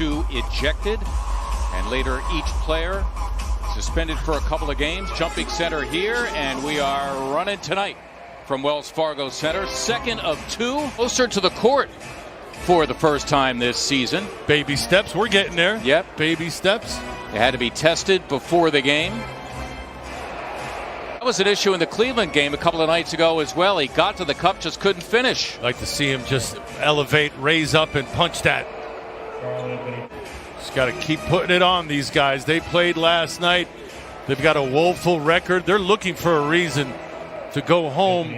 2 ejected, and later each player suspended for a couple of games. Jumping center here, and we are running tonight from Wells Fargo Center. Second of 2, closer to the court for the first time this season. Baby steps, we're getting there. Yep. Baby steps. It had to be tested before the game. That was an issue in the Cleveland game a couple of nights ago as well. He got to the cup, just couldn't finish. Like to see him just elevate, raise up, and punch that. Just got to keep putting it on these guys. They played last night. They've got a woeful record. They're looking for a reason to go home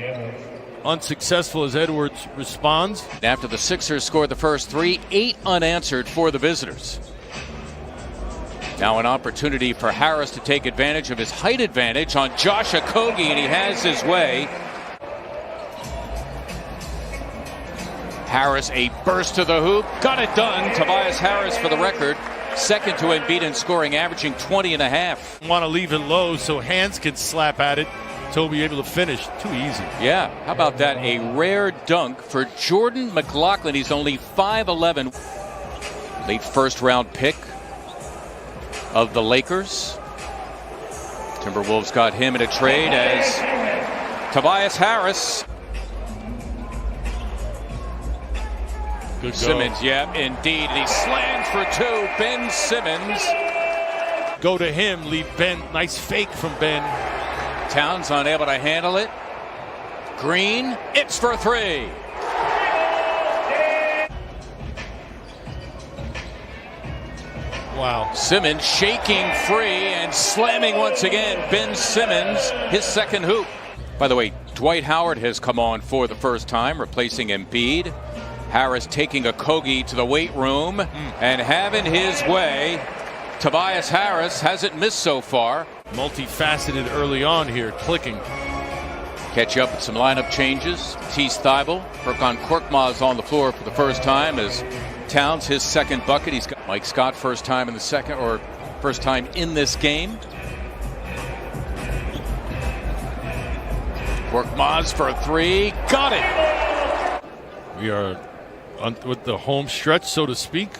unsuccessful as Edwards responds. After the Sixers scored the first 3, 8 unanswered for the visitors. Now an opportunity for Harris to take advantage of his height advantage on Josh Okogie, and he has his way. Harris, a burst to the hoop, got it done. Tobias Harris, for the record, second to Embiid in scoring, averaging 20.5. Want to leave it low so hands can slap at it. So be able to finish. Too easy. Yeah, how about that? A rare dunk for Jordan McLaughlin. He's only 5'11". Late first round pick of the Lakers. Timberwolves got him in a trade as Tobias Harris. Good go. Simmons, yeah, indeed. And he slams for 2. Ben Simmons. Go to him, leave Ben. Nice fake from Ben. Towns unable to handle it. Green, it's for 3. Wow. Simmons shaking free and slamming once again. Ben Simmons, his second hoop. By the way, Dwight Howard has come on for the first time, replacing Embiid. Harris taking Okogie to the weight room and having his way. Tobias Harris hasn't missed so far. Multifaceted early on here, clicking. Catch up with some lineup changes. Matisse Thybulle, Furkan Korkmaz on the floor for the first time as Towns his second bucket. He's got Mike Scott first time in the second, or first time in this game. Korkmaz for 3, got it. We are with the home stretch, so to speak.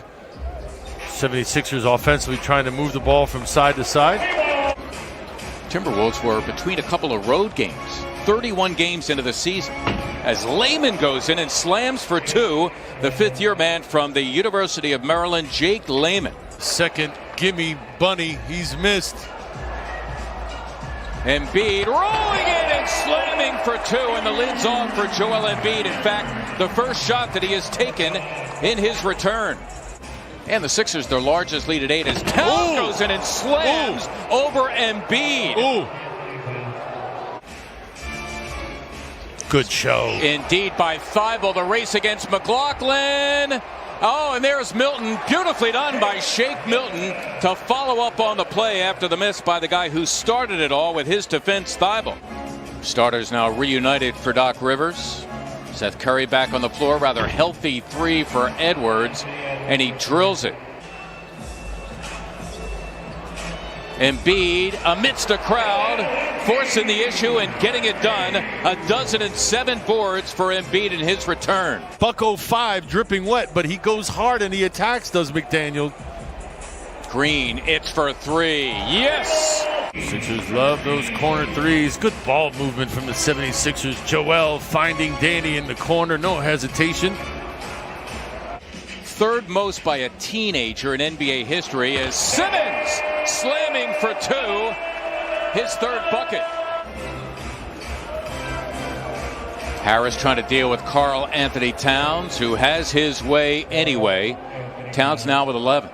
76ers offensively trying to move the ball from side to side. Timberwolves were between a couple of road games, 31 games into the season, as Layman goes in and slams for 2, the fifth-year man from the University of Maryland, Jake Layman. Second gimme bunny, he's missed. Embiid rolling in and slamming for 2, and the lid's off for Joel Embiid. In fact, the first shot that he has taken in his return. And the Sixers, their largest lead at 8, as Towns goes in and slams over Embiid. Ooh. Good show. Indeed, by Thybulle, the race against McLaughlin. Oh, and there's Milton. Beautifully done by Shake Milton to follow up on the play after the miss by the guy who started it all with his defense, Thybulle. Starters now reunited for Doc Rivers. Seth Curry back on the floor, rather healthy 3 for Edwards, and he drills it. Embiid amidst the crowd, forcing the issue and getting it done. 7 boards for Embiid in his return. Buck 05 dripping wet, but he goes hard and he attacks, does McDaniel. Green, it's for 3. Yes! Sixers love those corner threes. Good ball movement from the 76ers. Joel finding Danny in the corner, no hesitation. Third most by a teenager in NBA history is Simmons slamming for 2, his third bucket. Harris trying to deal with Karl Anthony Towns, who has his way anyway. Towns now with 11.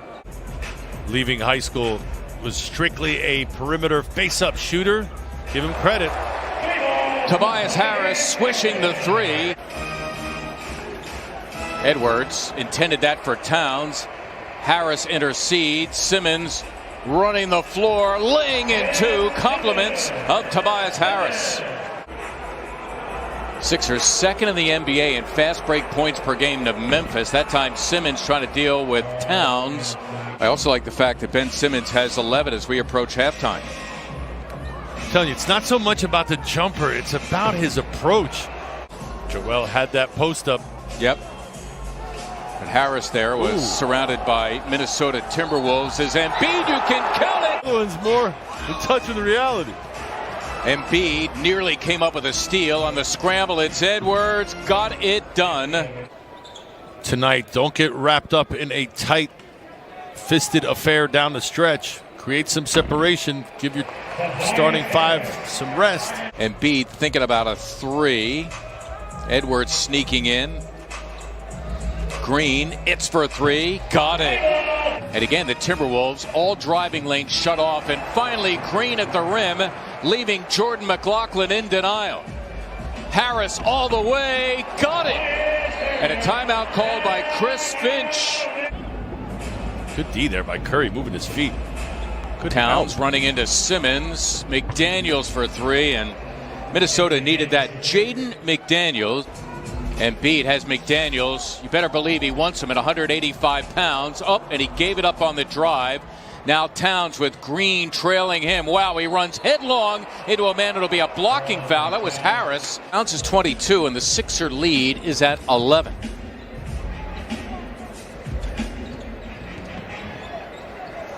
Leaving high school, was strictly a perimeter face-up shooter. Give him credit. Tobias Harris swishing the 3. Edwards intended that for Towns. Harris intercedes. Simmons running the floor, laying in 2. Compliments of Tobias Harris. Sixers second in the NBA in fast break points per game to Memphis. That time Simmons trying to deal with Towns. I also like the fact that Ben Simmons has 11 as we approach halftime. I'm telling you, it's not so much about the jumper, it's about his approach. Joel had that post up. Yep. But Harris there was surrounded by Minnesota Timberwolves. As Embiid, you can count it. One's more in touch with reality. Embiid nearly came up with a steal on the scramble. It's Edwards, got it done. Tonight, don't get wrapped up in a tight-fisted affair down the stretch. Create some separation. Give your starting five some rest. Embiid thinking about a three. Edwards sneaking in. Green, it's for three, got it. And again, the Timberwolves, all driving lanes shut off, and finally Green at the rim, leaving Jordan McLaughlin in denial. Harris all the way, got it. And a timeout called by Chris Finch. Good D there by Curry, moving his feet. Good Towns help. running into Simmons. McDaniels for three, and Minnesota needed that. Jaden McDaniels. Embiid has McDaniels. You better believe he wants him at 185 pounds. Up, and he gave it up on the drive. Now Towns with Green trailing him. Wow, he runs headlong into a man. It'll be a blocking foul. That was Harris. Towns is 22, and the Sixer lead is at 11.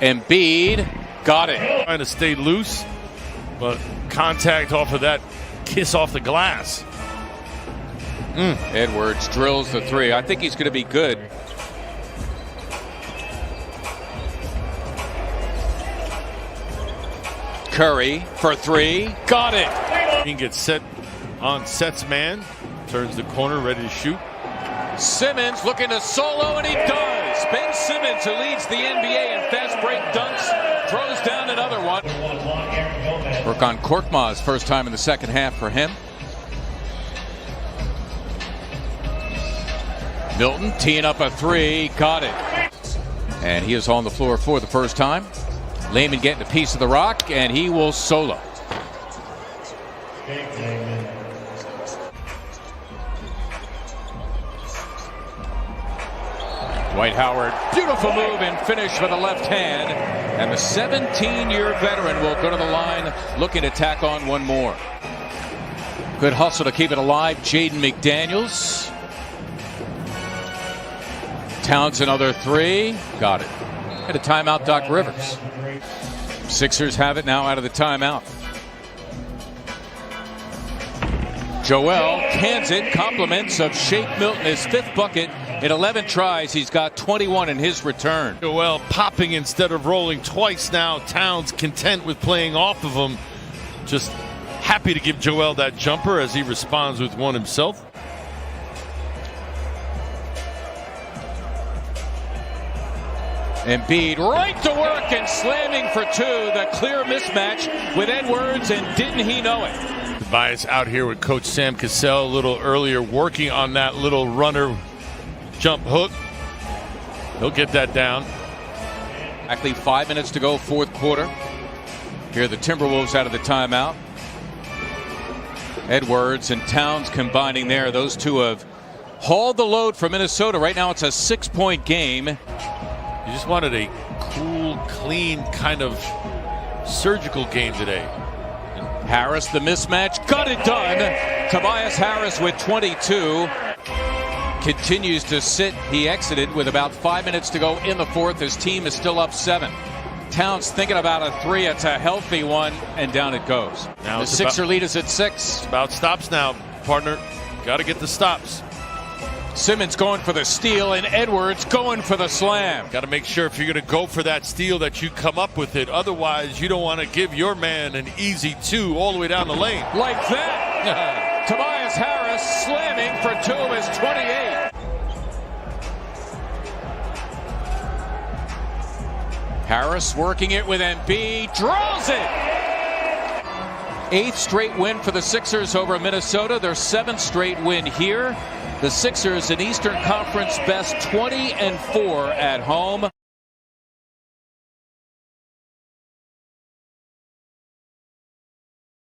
Embiid got it. Trying to stay loose, but contact off of that kiss off the glass. Edwards drills the three. I think he's going to be good. Curry for three. Got it. He gets set on sets man. Turns the corner, ready to shoot. Simmons looking to solo, and he does. Ben Simmons, who leads the NBA in fast break dunks, throws down another one. Furkan Korkmaz, first time in the second half for him. Milton teeing up a three, got it. And he is on the floor for the first time. Lehman getting a piece of the rock, and he will solo. Dwight Howard, beautiful move and finish with the left hand. And the 17-year veteran will go to the line looking to tack on one more. Good hustle to keep it alive. Jaden McDaniels. Towns another three. Got it. At a timeout, Doc Rivers. Sixers have it now out of the timeout. Joel cans it. Compliments of Shake Milton, his fifth bucket. In 11 tries, he's got 21 in his return. Joel popping instead of rolling twice now. Towns content with playing off of him. Just happy to give Joel that jumper as he responds with one himself. Embiid right to work and slamming for two. The clear mismatch with Edwards, and didn't he know it? Tobias out here with Coach Sam Cassell a little earlier, working on that little runner jump hook. He'll get that down. Exactly 5 minutes to go, fourth quarter. Here are the Timberwolves out of the timeout. Edwards and Towns combining there. Those two have hauled the load for Minnesota. Right now it's a 6-point game. You just wanted a cool, clean kind of surgical game today. Harris, the mismatch, got it done. Tobias Harris with 22. Continues to sit. He exited with about 5 minutes to go in the fourth. His team is still up 7. Towns thinking about a three. It's a healthy one, and down it goes. Now the Sixer lead is at 6. It's about stops now, partner. Got to get the stops. Simmons going for the steal, and Edwards going for the slam. Got to make sure if you're going to go for that steal that you come up with it. Otherwise, you don't want to give your man an easy two all the way down the lane. Like that. Tobias Harris slamming for two is 28. Harris working it with Embiid, draws it. 8th straight win for the Sixers over Minnesota. Their 7th straight win here. The Sixers, an Eastern Conference best 20-4 at home.